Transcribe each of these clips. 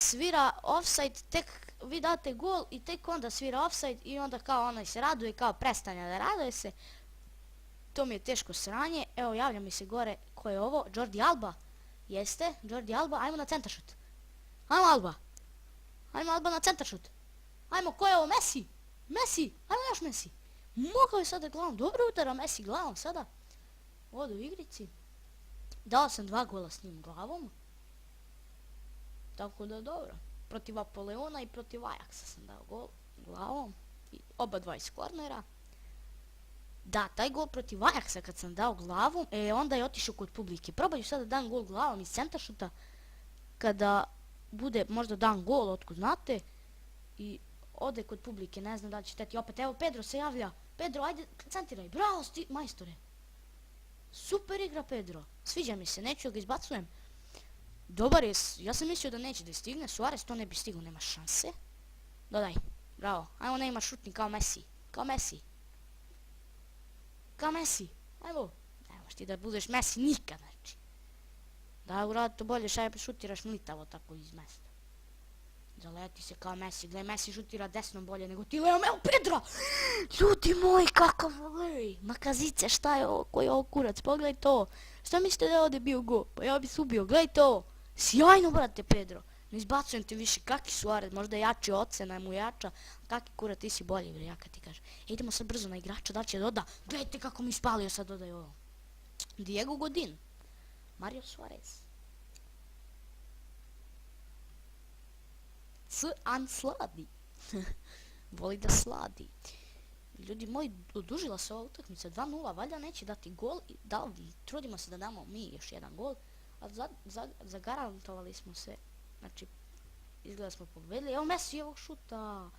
svira offside, tek vi date gol i tek onda svira offside i onda kao onaj se raduje, kao prestanja da raduje se. To mi je teško sranje. Evo, javlja mi se gore, ko je ovo? Jordi Alba. Jeste, Jordi Alba, ajmo na centaršut. Ajmo Alba. Ajmo Alba na centaršut. Ajmo, ko je ovo? Messi. Messi, ajmo još Messi. Mogao je sada glavom, dobro udara Messi glavom sada. Ovdje u igrici. Dao sam 2 gola s njim glavom. Tako da dobro. Protiv Apoleona i protiv Ajaxa sam dao gol glavom. I oba dva iz kornera. Da, taj gol protiv Ajaxa kad sam dao glavom, onda je otišao kod publike. Probaju sada dan gol glavom iz centaršuta. Kada bude možda dan gol, otkud znate. I ode kod publike, ne znam da li će teti opet. Evo, Pedro se javlja. Pedro, ajde, centiraj. Bravo, majstore. Super igra Pedro. Sviđa mi se, neću ga izbacujem. Dobar je, ja sam mislio da neće da stigne. Suarez to ne bi stigao, nema šanse. Dodaj, bravo. Ajmo, ne ima šutni kao Messi. Kao Messi. Kao Messi. Ajmo. Nemoš ti da budeš Messi nikad, znači. Da uradi to bolje, šta šutiraš mlitavo tako iz mesta. Zaleti se kao Messi, gledaj, Messi šutira desnom bolje nego ti. Evo Pedro! Ljudi moji, kakav volej! Makazice, šta je ovo, koji je ovo kurac, pogledaj to. Šta mislite da je ovdje bio gol? Pa ja bi se ubio, gledaj to. Sjajno, brate, Pedro. Ne izbacujem te više, kaki Suarez, možda jači ocena je mu jača. Kaki kurac, ti si bolji, bre, ja kad ti kažem. Idemo sad brzo na igrača, da li će doda? Gledajte kako mi spalio sad dodaj ovo. Diego Godin. Mario Suarez. An sladi. Voli da sladi. Ljudi moji, odužila se ova utakmica 2:0, valjda neće dati gol. Trudimo se da damo mi još jedan gol. Ali zagarantovali smo se. Znači, izgleda smo pobedili. Evo Messi ovog šuta.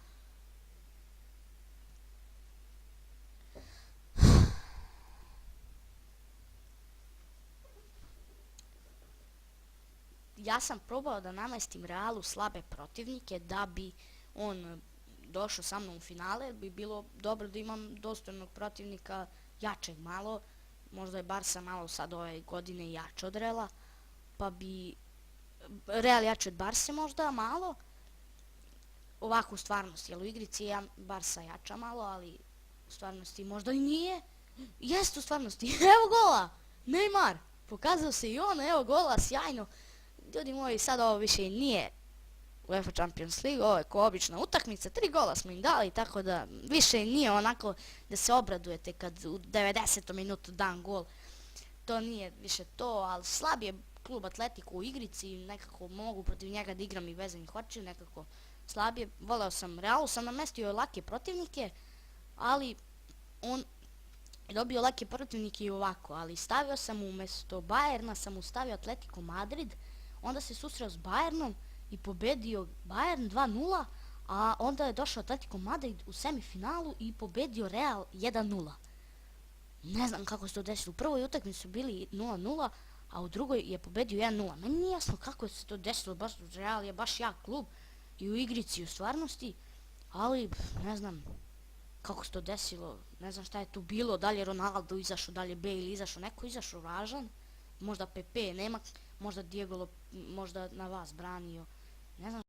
Ja sam probao da namestim Realu slabe protivnike da bi on došao sa mnom u finale. Bi bilo dobro da imam dostojnog protivnika, jačeg malo. Možda je Barca malo sad ove godine jače od Reala. Pa bi Real jače od Barce možda malo. Ovako u stvarnosti, jer u igrici je Barca jača malo, ali u stvarnosti možda i nije. Jeste u stvarnosti, evo gola! Neymar! Pokazao se i on, evo gola, sjajno. Ljudi moji, sad ovo više i nije UEFA Champions League, ovo je ko obična utakmica, 3 gola smo im dali, tako da više nije onako da se obradujete kad u 90. minutu dan gol. To nije više to, ali slab je klub Atletico u igrici, nekako mogu protiv njega da igram i vezanih očiju, nekako slabije. Voleo sam, Realu sam namestio lake protivnike, ali on je dobio lake protivnike i ovako, ali stavio sam umjesto Bayerna, sam mu stavio Atletico Madrid, onda se susreo s Bayernom i pobedio Bayern 2:0, a onda je došao Atletico Madrid u semifinalu i pobedio Real 1:0. Ne znam kako se to desilo. U prvoj utakmici su bili 0:0, a u drugoj je pobedio 1:0. Meni nije jasno kako se to desilo, baš Real je baš jak klub i u igrici u stvarnosti, ali ne znam kako se to desilo, ne znam šta je tu bilo, da li je Ronaldo izašao, da li je Bale izašao, neko izašao važan, možda Pepe nema, možda Diego, možda na vas branio, ne znam.